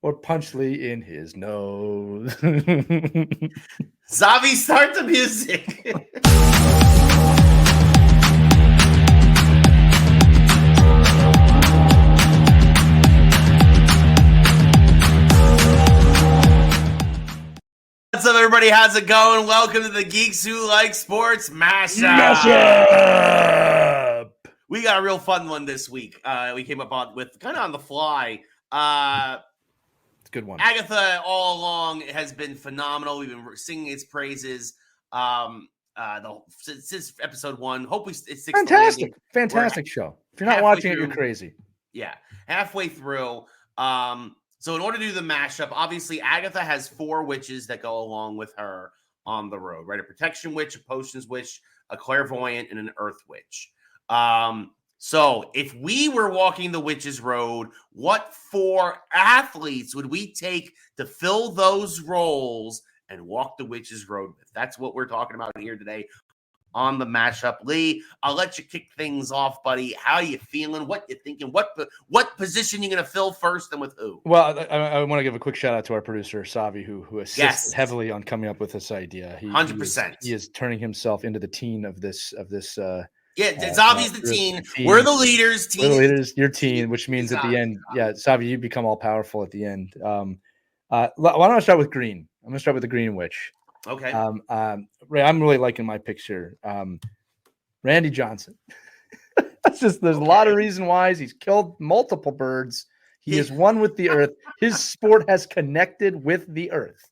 or punch Lee in his nose. Zavi, start the music. What's up, everybody? How's it going? Welcome to the Geeks Who Like Sports mashup. We got a real fun one this week. We came up with kind of on the fly. It's a good one. Agatha All Along has been phenomenal. We've been singing its praises since episode 1. Hope it sticks. Fantastic show. If you're not watching it, you're crazy. Yeah, halfway through. So in order to do the mashup, obviously Agatha has 4 witches that go along with her on the road, right? A protection witch, a potions witch, a clairvoyant, and an earth witch. So if we were walking the witch's road, what 4 athletes would we take to fill those roles and walk the witch's road with? That's what we're talking about here today on the mashup. Lee, I'll let you kick things off, buddy. How you feeling? What you thinking? What position you going to fill first and with who? Well, I want to give a quick shout out to our producer, Savi, who assisted heavily on coming up with this idea. 100%. He is turning himself into the teen of this. Zavi's the teen. We're the leaders. We're the leaders. Your teen, which means at the end, Savi, you become all powerful at the end. Why don't I start with green? I'm going to start with the green witch. Okay. Ray, I'm really liking my picture. Randy Johnson. There's a lot of reason why he's killed multiple birds. He is one with the earth. His sport has connected with the earth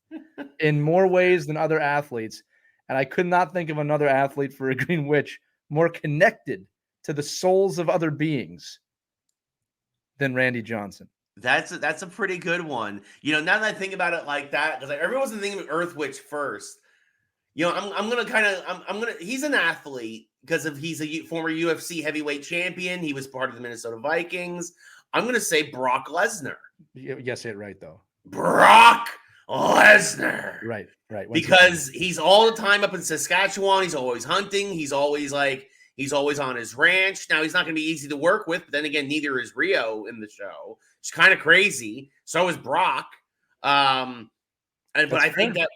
in more ways than other athletes. And I could not think of another athlete for a green witch more connected to the souls of other beings than Randy Johnson. That's a pretty good one. Now that I think about it like that, because everyone's thinking of Earth Witch first. He's an athlete because he's a former UFC heavyweight champion. He was part of the Minnesota Vikings. I'm going to say Brock Lesnar. You say it right, though. Brock Lesnar. Right. Because he's all the time up in Saskatchewan. He's always hunting. He's always on his ranch. Now, he's not going to be easy to work with, but then again, neither is Rio in the show. It's kind of crazy. So is Brock. But I think that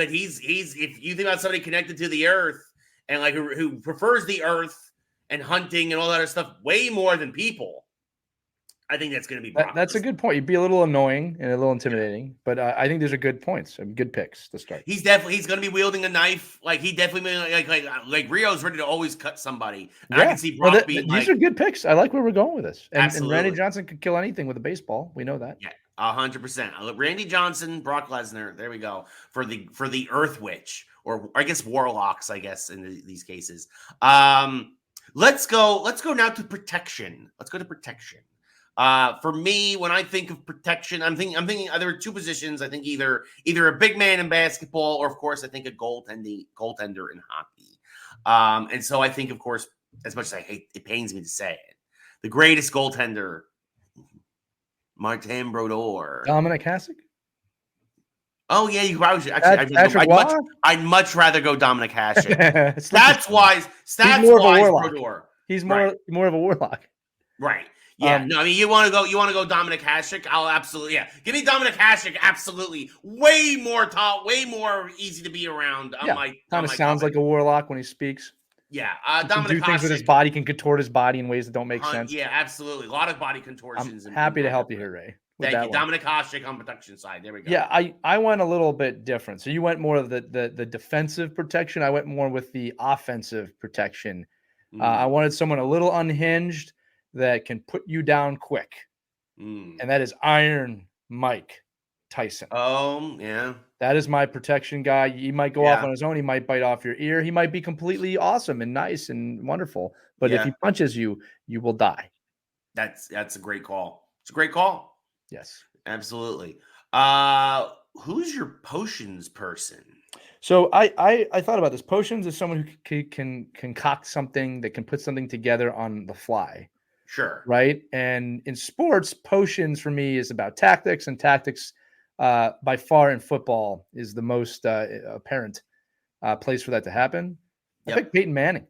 he's if you think about somebody connected to the earth and like who prefers the earth and hunting and all that other stuff way more than people, I think that's going to be Brock. That's a good point. You'd be a little annoying and a little intimidating, but I think these are good points and good picks to start. He's going to be wielding a knife. Like he definitely like Rio's ready to always cut somebody. Yeah. I can see Brock being these are good picks. I like where we're going with this. And Randy Johnson could kill anything with a baseball. We know that. Yeah, 100%. Randy Johnson, Brock Lesnar. There we go for the Earth Witch, or I guess warlocks. I guess in these cases. Let's go now to protection. Let's go to protection. For me, when I think of protection, I'm thinking there are 2 positions. I think either a big man in basketball, or of course, I think a goaltender in hockey. And so I think, of course, as much as it pains me to say it, the greatest goaltender, Martin Brodeur, Dominic Hasek. Oh yeah, you probably should. Actually, I'd much rather go Dominic Hasek. Stats wise, Brodeur. He's more of a warlock, right? Yeah, you want to go Dominic Hasek? I'll absolutely, give me Dominic Hasek, absolutely. Way more easy to be around. Kind of sounds like a warlock when he speaks. Yeah, Dominic Hasek, things with his body, can contort his body in ways that don't make sense. Yeah, absolutely. A lot of body contortions. I'm happy to help you here, Ray. Thank you. Dominic Hasek on protection side. There we go. Yeah, I went a little bit different. So you went more of the defensive protection. I went more with the offensive protection. I wanted someone a little unhinged that can put you down quick. And that is Iron Mike Tyson. Oh, yeah. That is my protection guy. He might go off on his own. He might bite off your ear. He might be completely awesome and nice and wonderful. But if he punches you, you will die. That's a great call. It's a great call. Yes. Absolutely. Who's your potions person? So I thought about this. Potions is someone who can concoct something, that can put something together on the fly. Sure. Right. And in sports, potions for me is about tactics, and tactics by far in football is the most apparent place for that to happen. I picked Peyton Manning.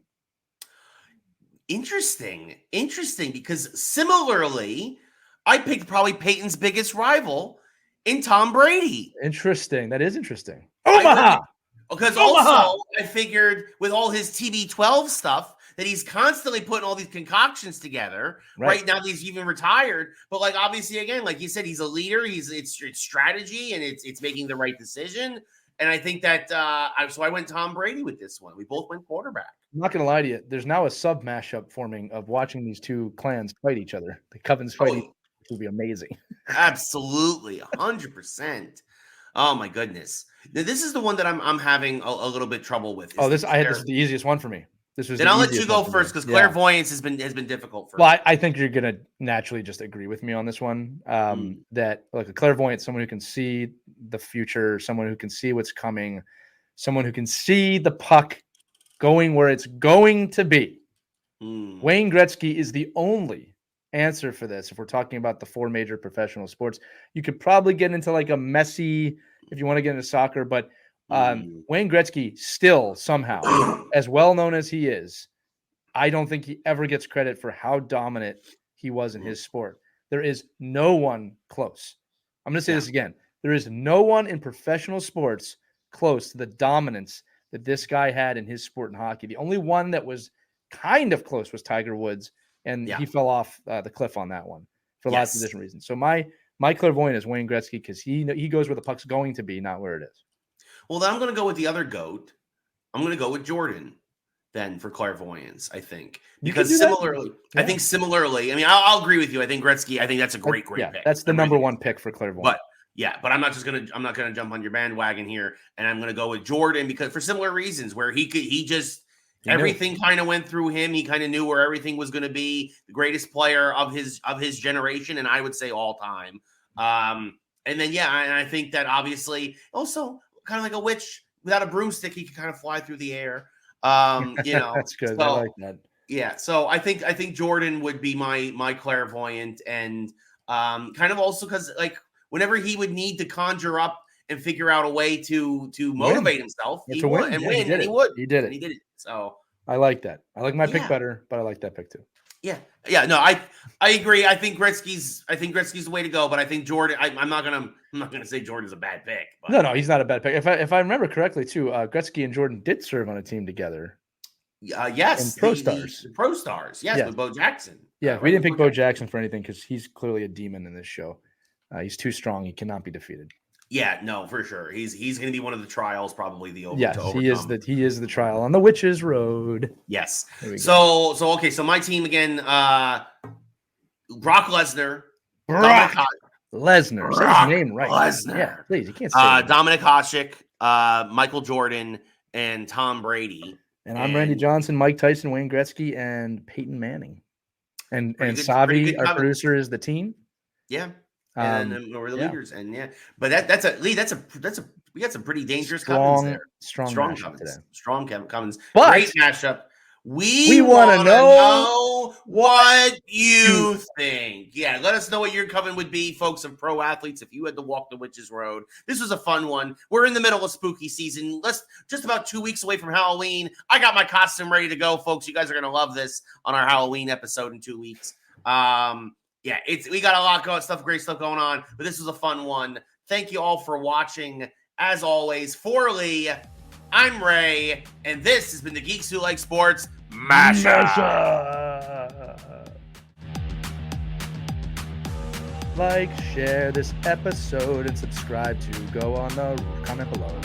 Interesting, because similarly, I picked probably Peyton's biggest rival in Tom Brady. Interesting. That is interesting. Omaha! Because Omaha! also, I figured with all his TB12 stuff that he's constantly putting all these concoctions together. Right now, he's even retired. But like obviously, again, like you said, he's a leader. It's strategy and it's making the right decision. And I think that so I went Tom Brady with this one. We both went quarterback. I'm not going to lie to you. There's now a sub mashup forming of watching these two clans fight each other. The Covens fighting would be amazing. Absolutely, 100%. Oh my goodness! Now, this is the one that I'm having a little bit trouble with. This is the easiest one for me. Then I'll let you go first because clairvoyance has been difficult for me. Well, I think you're gonna naturally just agree with me on this one. That like a clairvoyant, someone who can see the future, someone who can see what's coming, someone who can see the puck going where it's going to be. Wayne Gretzky is the only answer for this. If we're talking about the 4 major professional sports, you could probably get into like a messy if you want to get into soccer, but Wayne Gretzky still somehow, as well known as he is, I don't think he ever gets credit for how dominant he was in his sport. There is no one close. I'm going to say this again. There is no one in professional sports close to the dominance that this guy had in his sport in hockey. The only one that was kind of close was Tiger Woods, and he fell off the cliff on that one for lots of different reasons. So my clairvoyant is Wayne Gretzky because he goes where the puck's going to be, not where it is. Well, then I'm going to go with the other GOAT. I'm going to go with Jordan then for clairvoyance, I think. Because similarly, I think similarly, I mean, I'll agree with you. I think Gretzky, I think that's a great pick. That's the number one pick for clairvoyance. But I'm not going to jump on your bandwagon here. And I'm going to go with Jordan because for similar reasons where everything kind of went through him. He kind of knew where everything was going to be. The greatest player of his generation. And I would say all time. And then, and I think that obviously also kind of like a witch without a broomstick, he could kind of fly through the air. That's good. I like that. Yeah. So I think Jordan would be my clairvoyant and kind of also because like whenever he would need to conjure up and figure out a way to motivate himself, he would and win. And he did it. So I like that. I like my pick better, but I like that pick too. Yeah. No, I agree. I think Gretzky's the way to go, but I think Jordan. I'm not gonna say Jordan's a bad pick. But. No, he's not a bad pick. If I remember correctly, too, Gretzky and Jordan did serve on a team together. Yes, Pro Stars. The Pro Stars. Yes, with Bo Jackson. Yeah, we didn't pick Bo Jackson for anything because he's clearly a demon in this show. He's too strong. He cannot be defeated. Yeah, no, for sure. He's going to be one of the trials, probably the over. Yes, to overcome. he is the trial on the witch's road. Yes. So okay. So my team again: Brock Lesnar, Brock Lesnar. Say his name right. Lesnar. Yeah, please. You can't say Dominic Hasek, Michael Jordan, and Tom Brady. And I'm Randy Johnson, Mike Tyson, Wayne Gretzky, and Peyton Manning. And Savi, our producer, is the team. Yeah. And we're the leaders, and but we got some pretty dangerous Covens there. Strong Covens today. Strong Covens. Great mashup. We want to know what you think. Yeah, let us know what your coven would be, folks of pro athletes, if you had to walk the witch's road. This was a fun one. We're in the middle of spooky season. Just about 2 weeks away from Halloween. I got my costume ready to go, folks. You guys are going to love this on our Halloween episode in 2 weeks. We got a lot great stuff going on, but this was a fun one. Thank you all for watching. As always, for Lee, I'm Ray, and this has been the Geeks Who Like Sports Mashup. Like, share this episode, and subscribe to Go on the Road. Comment below.